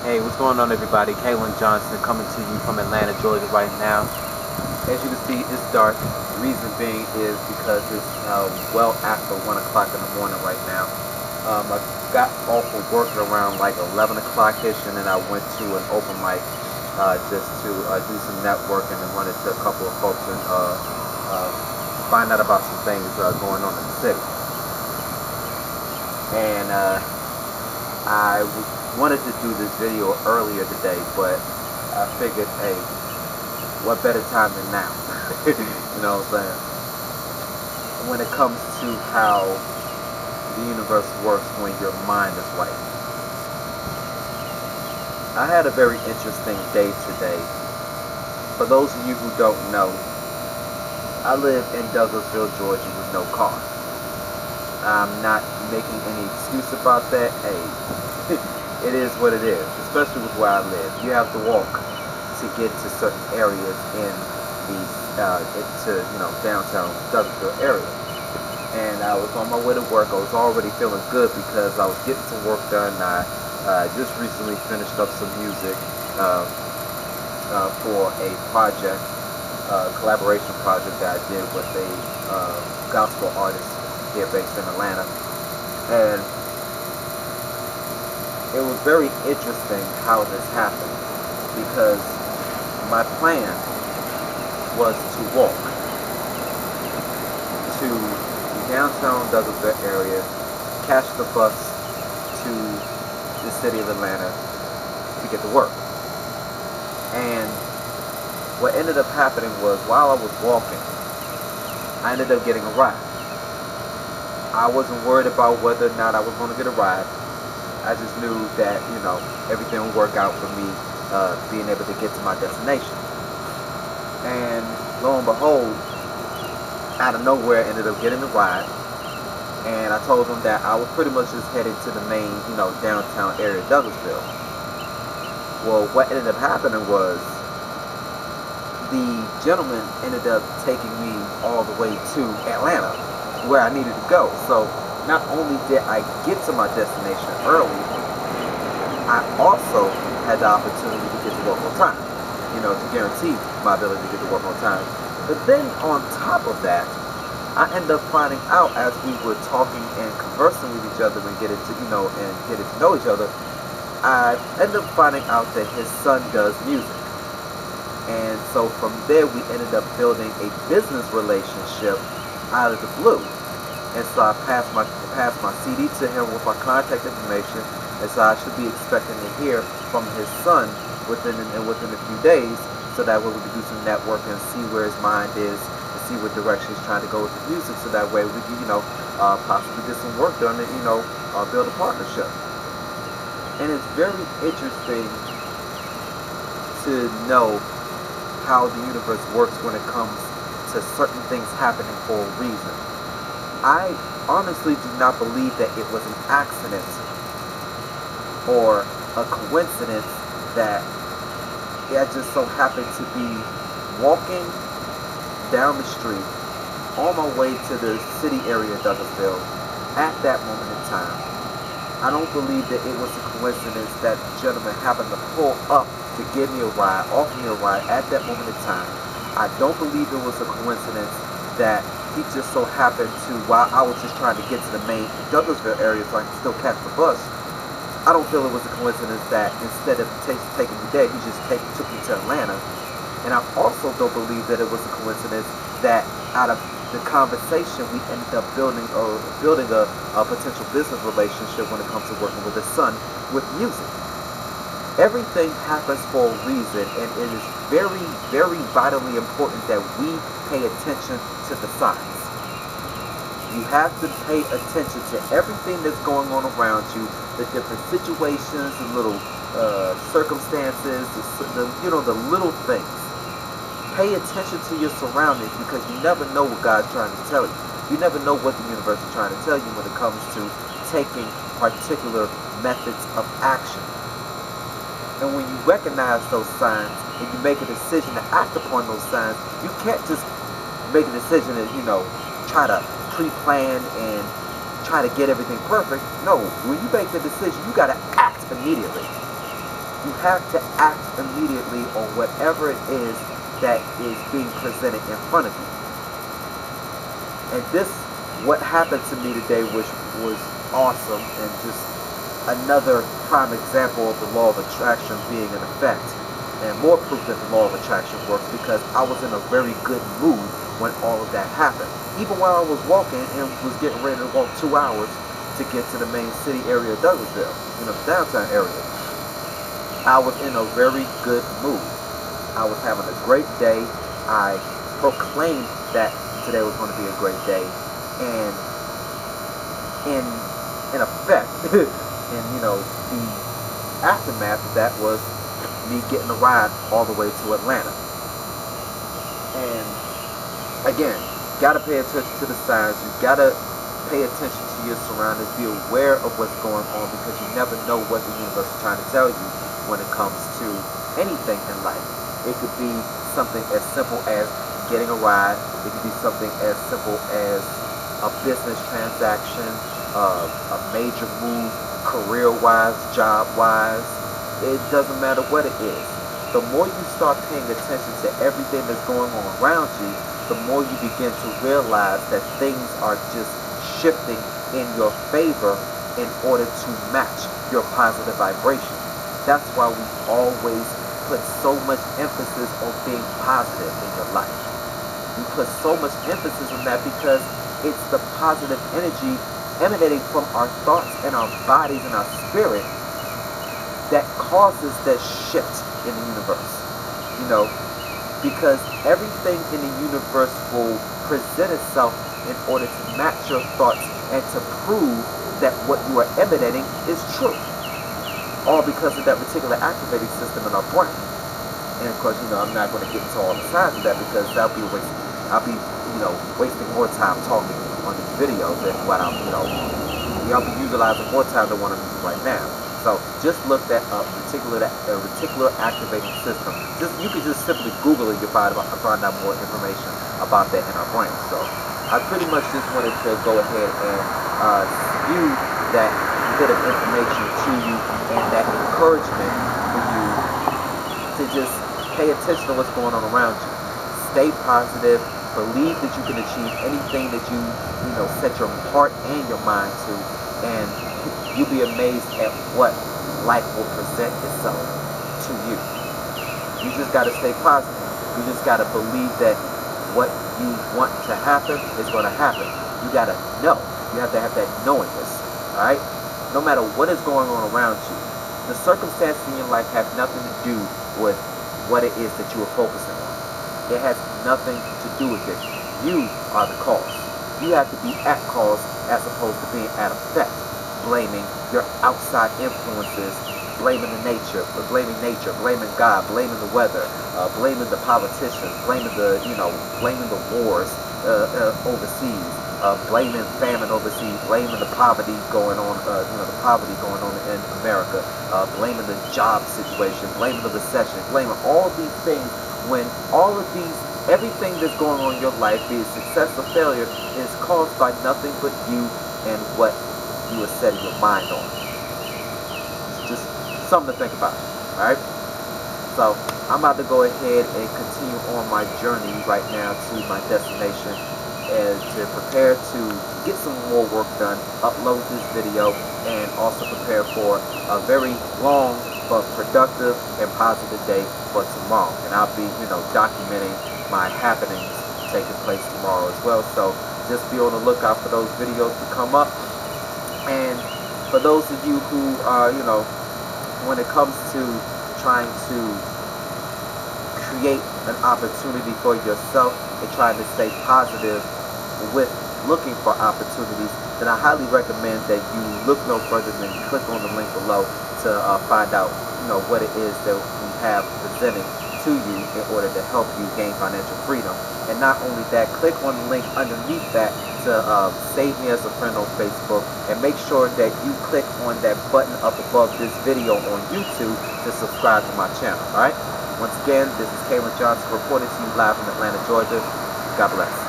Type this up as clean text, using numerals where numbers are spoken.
Hey, what's going on, everybody? Kalen Johnson coming to you from Atlanta, Georgia right now. As you can see, it's dark. The reason being is because it's well after 1 o'clock in the morning right now. I got off of work at around like 11 o'clock-ish, and then I went to an open mic just to do some networking and run into a couple of folks and find out about some things going on in the city. And I wanted to do this video earlier today, but I figured, hey, what better time than now? You know what I'm saying? When it comes to how the universe works when your mind is right. I had a very interesting day today. For those of you who don't know, I live in Douglasville, Georgia with no car. I'm not making any excuse about that. Hey, it is what it is, especially with where I live. You have to walk to get to certain areas in the downtown Douglasville area. And I was on my way to work. I was already feeling good because I was getting some work done. I just recently finished up some music for a project, collaboration project that I did with a gospel artist here based in Atlanta. And it was very interesting how this happened, because my plan was to walk to the downtown Douglasville area, catch the bus to the city of Atlanta to get to work. And what ended up happening was, while I was walking, I ended up getting a ride. I wasn't worried about whether or not I was going to get a ride. I just knew that, everything would work out for me being able to get to my destination. And lo and behold, out of nowhere, I ended up getting a ride. And I told them that I was pretty much just headed to the main, downtown area of Douglasville. Well, what ended up happening was the gentleman ended up taking me all the way to Atlanta, where I needed to go. So not only did I get to my destination early, I also had the opportunity to get to work on time, to guarantee my ability to get to work on time. But then on top of that, I ended up finding out, as we were talking and conversing with each other and getting to know each other, I ended up finding out that his son does music. And so from there, we ended up building a business relationship out of the blue. And so I passed my CD to him with my contact information, and so I should be expecting to hear from his son within a few days, so that way we can do some networking and see where his mind is, and see what direction he's trying to go with the music, so that way we can possibly get some work done and build a partnership. And it's very interesting to know how the universe works when it comes to certain things happening for a reason. I honestly do not believe that it was an accident or a coincidence that I just so happened to be walking down the street on my way to the city area of Douglasville at that moment in time. I don't believe that it was a coincidence that the gentleman happened to pull up to give me a ride, offer me a ride at that moment in time. I don't believe it was a coincidence that he just so happened to, while I was just trying to get to the main Douglasville area so I can still catch the bus, I don't feel it was a coincidence that instead of taking me there, he just took me to Atlanta. And I also don't believe that it was a coincidence that out of the conversation we ended up building a potential business relationship when it comes to working with his son with music. Everything happens for a reason, and it is very, very vitally important that we pay attention to the signs. You have to pay attention to everything that's going on around you, the different situations, the little circumstances, the little things. Pay attention to your surroundings, because you never know what God's trying to tell you. You never know what the universe is trying to tell you when it comes to taking particular methods of action. And when you recognize those signs and you make a decision to act upon those signs, you can't just make a decision and, try to pre-plan and try to get everything perfect. No, when you make the decision, you got to act immediately. have to act immediately on whatever it is that is being presented in front of you. And this, what happened to me today, which was awesome, and just another prime example of the law of attraction being in effect, and more proof that the law of attraction works, because I was in a very good mood when all of that happened. Even while I was walking and was getting ready to walk 2 hours to get to the main city area of Douglasville, the downtown area, I was in a very good mood. I was having a great day. I proclaimed that today was going to be a great day, and in effect, and the aftermath of that was me getting a ride all the way to Atlanta. And again, gotta pay attention to the signs. You gotta pay attention to your surroundings. Be aware of what's going on, because you never know what the universe is trying to tell you when it comes to anything in life. It could be something as simple as getting a ride. It could be something as simple as a business transaction, a major move, career-wise, job-wise. It doesn't matter what it is. The more you start paying attention to everything that's going on around you, the more you begin to realize that things are just shifting in your favor in order to match your positive vibration. That's why we always put so much emphasis on being positive in your life. We put so much emphasis on that because it's the positive energy emanating from our thoughts and our bodies and our spirit that causes that shift in the universe. Because everything in the universe will present itself in order to match your thoughts and to prove that what you are emanating is true. All because of that particular activating system in our brain. And of course, I'm not going to get into all the sides of that, because that'll be a waste. I'll be, wasting more time talking on these videos than what I'll be utilizing more time than what I'm using right now. So just look that up, reticular activating system. You can just simply Google it, you'll find out more information about that in our brain. So I pretty much just wanted to go ahead and spew that bit of information to you, and that encouragement for you to just pay attention to what's going on around you. Stay positive. Believe that you can achieve anything that you set your heart and your mind to, and you'll be amazed at what life will present itself to you. You just got to stay positive. You just got to believe that what you want to happen is going to happen. You got to know. You have to have that knowingness. All right? No matter what is going on around you, the circumstances in your life have nothing to do with what it is that you are focusing on. It has nothing to do with it. You are the cause. You have to be at cause as opposed to being at effect, blaming your outside influences, blaming nature, blaming God, blaming the weather, blaming the politicians, blaming the wars overseas. Blaming famine overseas, blaming the poverty going on, in America, blaming the job situation, blaming the recession, blaming all these things, when everything that's going on in your life, be it success or failure, is caused by nothing but you and what you are setting your mind on. It's just something to think about, alright? So, I'm about to go ahead and continue on my journey right now to my destination, and to prepare to get some more work done, upload this video, and also prepare for a very long but productive and positive day for tomorrow. And I'll be, documenting my happenings taking place tomorrow as well. So just be on the lookout for those videos to come up. And for those of you who are, when it comes to trying to create an opportunity for yourself and trying to stay positive with looking for opportunities, then I highly recommend that you look no further than click on the link below to find out what it is that we have presenting to you in order to help you gain financial freedom. And not only that, click on the link underneath that to save me as a friend on Facebook, and make sure that you click on that button up above this video on YouTube to subscribe to my channel. Alright? Once again, this is Kalen Johnson reporting to you live from Atlanta, Georgia. God bless.